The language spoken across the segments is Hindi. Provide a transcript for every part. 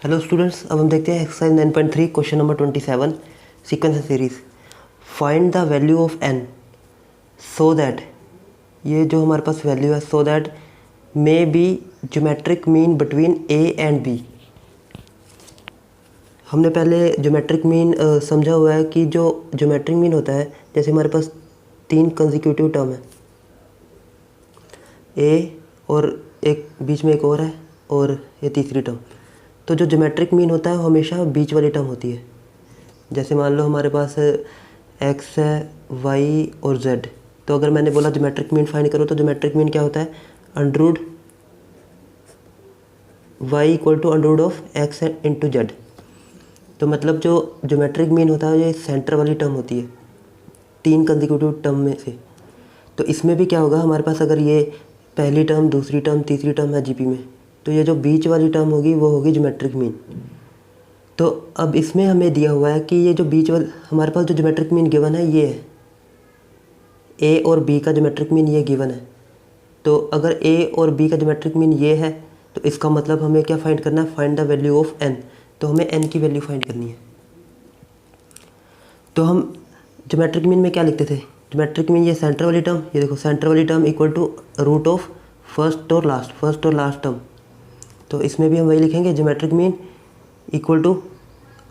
हेलो स्टूडेंट्स, अब हम देखते हैं exercise 9.3 question number 27 sequence series. Find the value of n so that, ये जो हमारे पास वैल्यू है so that may be geometric mean between a and b। हमने पहले ज्योमेट्रिक मीन समझा हुआ है कि जो ज्योमेट्रिक मीन होता है, जैसे हमारे पास 3 कंसेक्यूटिव टर्म है a और एक बीच में एक और है और ये तीसरी टर्म, तो जो ज्योमेट्रिक मीन होता है वो हमेशा बीच वाली टर्म होती है। जैसे मान लो हमारे पास x है, y और z, तो अगर मैंने बोला ज्योमेट्रिक मीन फाइंड करो तो ज्योमेट्रिक मीन क्या होता है, under y equal to under of x into Z. तो मतलब जो ज्योमेट्रिक मीन होता है ये सेंटर वाली टर्म होती है 3 कंसेक्यूटिव टर्म में से। तो इसमें भी क्या होगा, हमारे पास अगर ये पहली टर्म, दूसरी टर्म, तीसरी टर्म है जीपी में, तो ये जो बीच वाली टर्म होगी वो होगी ज्योमेट्रिक मीन। तो अब इसमें हमें दिया हुआ है कि ये जो बीच वाला हमारे पास जो ज्योमेट्रिक मीन गिवन है ये है ए और बी का ज्योमेट्रिक मीन ये गिवन है। तो अगर ए और बी का ज्योमेट्रिक मीन ये है तो इसका मतलब हमें क्या फाइंड करना है, find the value of n। तो हमें n की वैल्यू फाइंड करनी है। तो हम ज्योमेट्रिक मीन में क्या लिखते थे, ज्योमेट्रिक मीन ये सेंटर वाली टर्म, ये देखो सेंटर वाली term equal to root of first और लास्ट टर्म। तो इसमें भी हम वही लिखेंगे, geometric mean equal to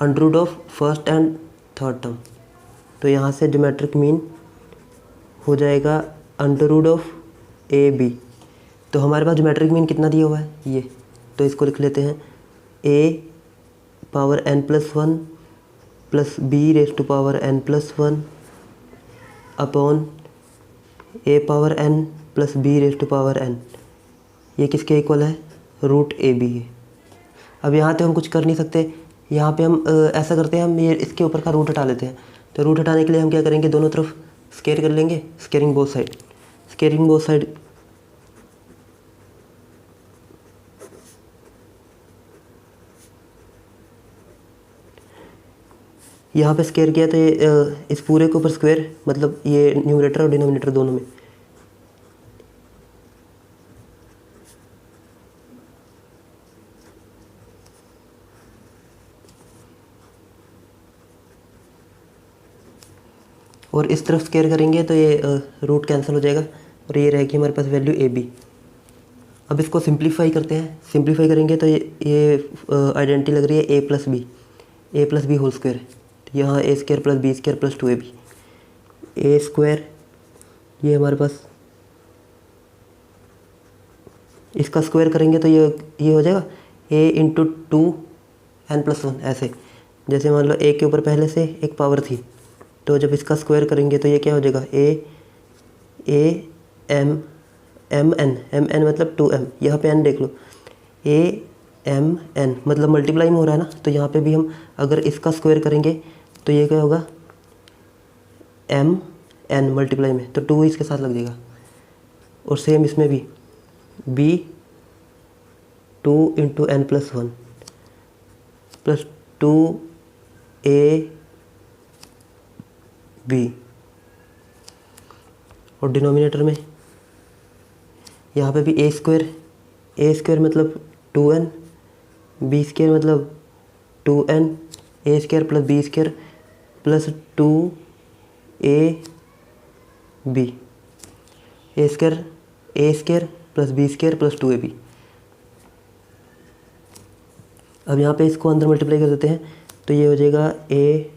under root of first and third term. तो यहाँ से ज्योमेट्रिक मीन हो जाएगा under root of A B. तो हमारे पास ज्योमेट्रिक मीन कितना दिया हुआ है ये, तो इसको लिख लेते हैं a power n plus 1 plus b raised to power n plus 1 upon a power n plus b raised to power n। ये किसके इक्वल है, रूट ए बी है। अब यहाँ पे हम कुछ कर नहीं सकते, यहाँ पे हम ऐसा करते हैं, हम ये इसके ऊपर का रूट हटा लेते हैं। तो रूट हटाने के लिए हम क्या करेंगे, दोनों तरफ स्केयर कर लेंगे, स्केयरिंग बोथ साइड। यहाँ पे स्केयर किया तो ये इस पूरे के ऊपर स्क्वायर, मतलब ये न्यूमरेटर और डिनोमिनेटर दोनों में। और इस तरफ स्केयर करेंगे तो ये रूट कैंसिल हो जाएगा और ये रहेगी हमारे पास वैल्यू ए बी। अब इसको सिंप्लीफाई करते हैं, सिंप्लीफाई करेंगे तो ये आइडेंटिटी लग रही है a plus b whole square. तो यहाँ a square plus b square plus 2ab, a square ये हमारे पास, इसका स्क्वायर करेंगे तो ये हो जाएगा ए इंटू 2n+1। ऐसे जैसे मान लो ए के ऊपर पहले से एक पावर थी, तो जब इसका स्क्वायर करेंगे तो ये क्या हो जाएगा ए एम एन मतलब 2m। यहाँ पे n देख लो, ए एम एन मतलब मल्टीप्लाई में हो रहा है ना, तो यहाँ पे भी हम अगर इसका स्क्वायर करेंगे तो ये क्या होगा, एम एन मल्टीप्लाई में, तो 2 इसके साथ लग जाएगा। और सेम इसमें भी B 2 into n+1 plus 2a B, और डिनोमिनेटर में यहाँ पे भी ए स्क्वायर मतलब 2n, बी स्क्वायर मतलब 2n, a square plus b square plus 2a b, a square plus b square plus 2ab। अब यहाँ पे इसको अंदर मल्टीप्लाई कर देते हैं तो ये हो जाएगा ए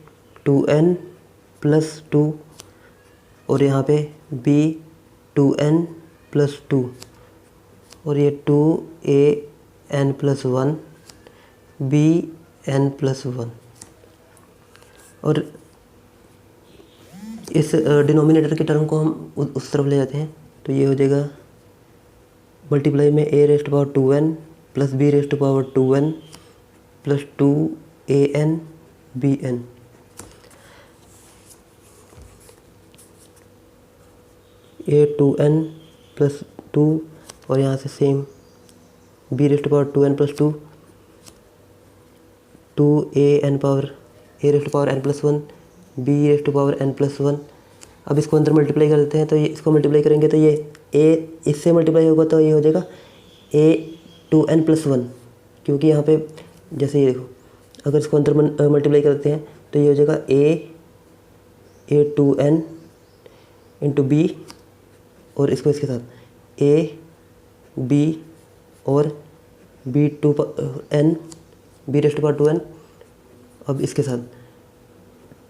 2n प्लस 2 और यहाँ पे b 2n प्लस 2 और ये 2an+1 bn+1। और इस डिनोमिनेटर की टर्म को हम उस तरफ ले जाते हैं तो ये हो जाएगा मल्टीप्लाई में a raised power 2n plus b raised power 2n plus 2an bn। A 2n plus 2 और यहाँ से same b raised power 2n plus 2, 2an power a raised power n+1 b raised power n+1। अब इसको अंदर मल्टीप्लाई कर देते हैं तो ये इसको मल्टीप्लाई करेंगे तो ये ए इससे मल्टीप्लाई होगा तो ये हो जाएगा a 2n+1, क्योंकि यहाँ पे जैसे ये देखो, अगर इसको अंदर मल्टीप्लाई करते हैं तो ये हो जाएगा a2n इंटू बी, और इसको इसके साथ a b और b2n b⁻2n, अब इसके साथ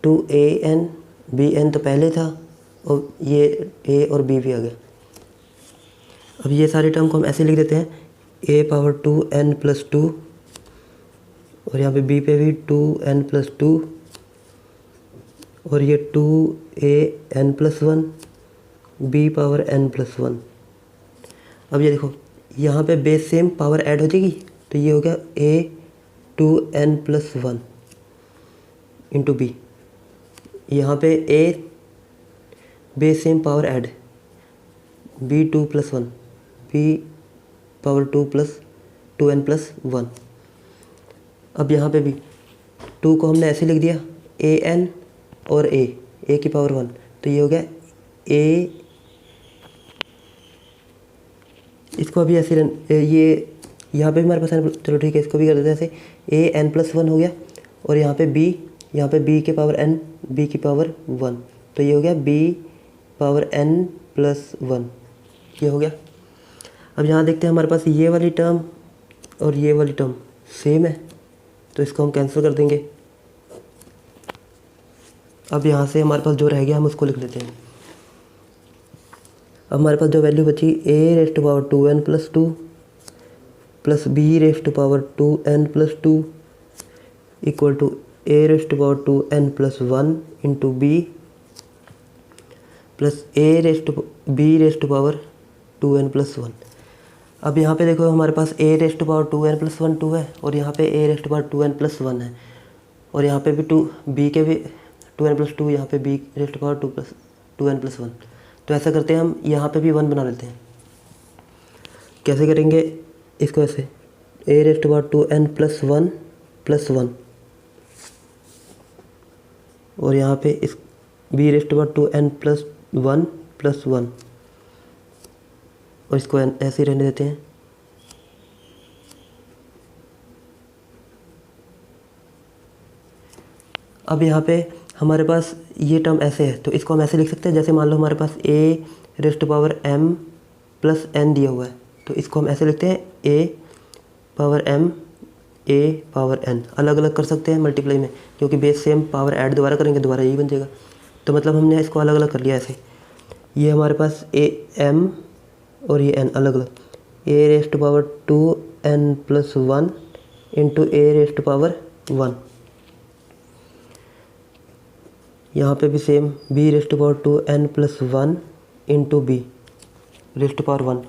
2an bn तो पहले था और ये a और b भी आ गया। अब ये सारे टर्म को हम ऐसे लिख देते हैं a⁻2n+2 और यहाँ पे b पे भी 2n+2 और ये 2an+1 b⁻n+1। अब ये देखो यहाँ पे बेस सेम पावर ऐड हो जाएगी, तो ये हो गया a2n+1 इंटू बी। यहाँ पे a base same power add b2+1 b⁻2+2n+1। अब यहाँ पे भी 2 को हमने ऐसे लिख दिया an और a की पावर 1, तो ये हो गया a, इसको अभी ऐसे ये यहाँ पे भी हमारे पास n, चलो ठीक है इसको भी कर देते हैं ऐसे an+1 हो गया, और यहाँ पे b की पावर n b की पावर 1, तो ये हो गया b⁻n+1, ये हो गया। अब यहाँ देखते हैं हमारे पास ये वाली टर्म और ये वाली टर्म सेम है, तो इसको हम कैंसिल कर देंगे। अब यहाँ से हमारे पास जो रह गया हम उसको लिख लेते हैं। अब हमारे पास जो वैल्यू बची a⁻2n+2 plus b⁻2n+2 equal to a⁻2n+1 into B plus b⁻2n+1। अब यहाँ पे देखो हमारे पास a⁻2n+1 2 है और यहाँ पे a⁻2n+1 है, और यहाँ पे भी 2 b के भी 2n+2, यहाँ पे b⁻2n+1। तो ऐसा करते हैं हम यहाँ पे भी 1 बना लेते हैं। कैसे करेंगे इसको, ऐसे a⁻2n+1+1 और यहाँ पे इस b⁻2n+1+1 और इसको ऐसे ही रहने देते हैं। अब यहाँ पे हमारे पास ये टर्म ऐसे है, तो इसको हम ऐसे लिख सकते हैं, जैसे मान लो हमारे पास a⁻m+n दिया हुआ है, तो इसको हम ऐसे लिखते हैं a⁻m a⁻n। अलग अलग कर सकते हैं मल्टीप्लाई में, क्योंकि बेस सेम, पावर ऐड दोबारा करेंगे दोबारा यही बन जाएगा, तो मतलब हमने इसको अलग अलग कर लिया ऐसे। ये हमारे पास am और ये n अलग अलग, a⁻2n+1 इंटू a⁻1। यहाँ पे भी same b⁻2n+1 into b⁻1।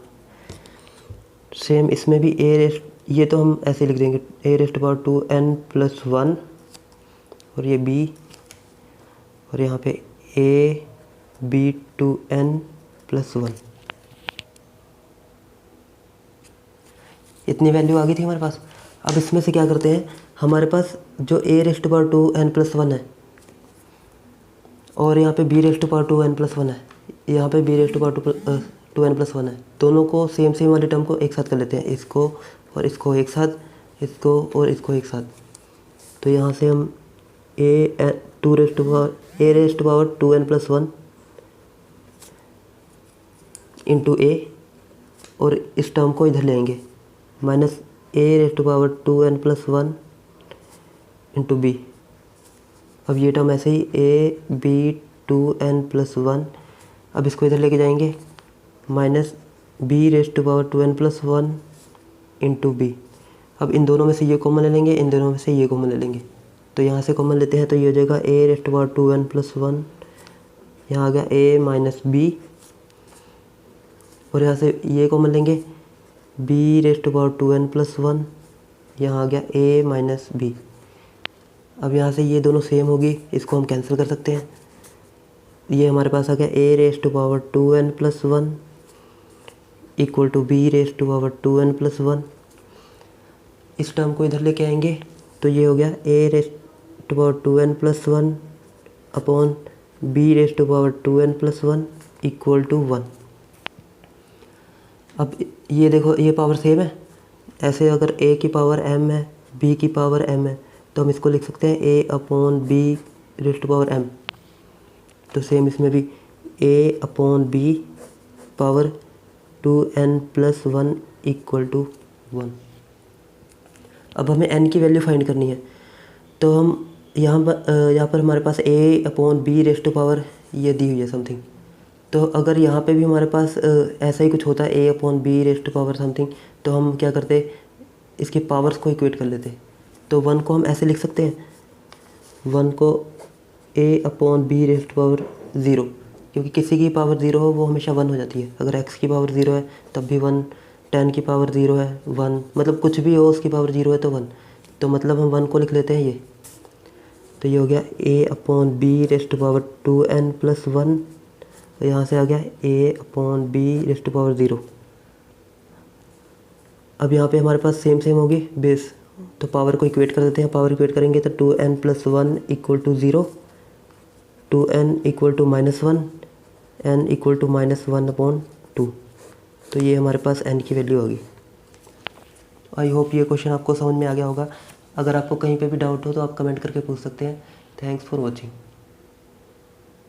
Same इसमें भी ये तो हम ऐसे लिख देंगे a⁻2n+1 और ये b, और यहाँ पे b2n+1। इतनी वैल्यू आ गई थी हमारे पास। अब इसमें से क्या करते हैं, हमारे पास जो a⁻2n+1 है और यहाँ पे b⁻2n+1 है, यहाँ पे b⁻2n+1 है, दोनों को सेम वाली टर्म को एक साथ कर लेते हैं, इसको और इसको एक साथ, इसको और इसको एक साथ। तो यहाँ से हम a⁻2n+1 इंटू a और इस टर्म को इधर ले आएंगे, माइनस a⁻2n+1 इंटू b। अब ये टर्म ऐसे ही ab2n+1, अब इसको इधर लेके जाएंगे, माइनस b⁻2n+1 इंटू बी। अब इन दोनों में से ये कॉमन ले लेंगे, इन दोनों में से ये कॉमन ले लेंगे, तो यहाँ से कॉमन लेते हैं तो ये हो जाएगा a⁻2n+1, यहाँ आ गया a माइनस बी, और यहाँ से ये कॉमन लेंगे b⁻2n+1, यहाँ आ गया a माइनस बी। अब यहाँ से ये दोनों सेम होगी, इसको हम कैंसिल कर सकते हैं। ये हमारे पास आ गया a⁻2n+1 इक्वल टू b⁻2n+1। इस टर्म को इधर लेके आएंगे तो ये हो गया a⁻2n+1 upon b⁻2n+1 equal to 1। अब ये देखो ये पावर सेम है, ऐसे अगर a की पावर m है b की पावर m है, तो हम इसको लिख सकते हैं a upon B raise to power m। तो सेम इसमें भी a upon B power 2n+1 equal to 1। अब हमें n की वैल्यू फाइंड करनी है, तो हम यहाँ पर हमारे पास a upon B raise to power ये दी हुई है समथिंग। तो अगर यहाँ पे भी हमारे पास ऐसा ही कुछ होता है a upon B raise to power something, तो हम क्या करते, इसकी पावर्स को इक्वेट कर लेते। तो 1 को हम ऐसे लिख सकते हैं, 1 को a upon B raise to power 0, क्योंकि किसी की पावर 0 हो वो हमेशा 1 हो जाती है। अगर x की पावर 0 है तब भी 1, 10 की पावर 0 है 1, मतलब कुछ भी हो उसकी पावर 0 है तो 1। तो मतलब हम 1 को लिख लेते हैं ये। तो ये हो गया a upon B raise to power 2n+1, तो यहाँ से आ गया a upon B raise to power 0। अब यहाँ पे हमारे पास सेम होगी बेस, तो पावर को इक्वेट कर देते हैं। पावर इक्वेट करेंगे तो 2n+1 equal to 0, 2n equal to -1, n equal to -1/2। तो ये हमारे पास n की वैल्यू होगी। आई होप ये क्वेश्चन आपको समझ में आ गया होगा। अगर आपको कहीं पे भी डाउट हो तो आप कमेंट करके पूछ सकते हैं। Thanks for watching.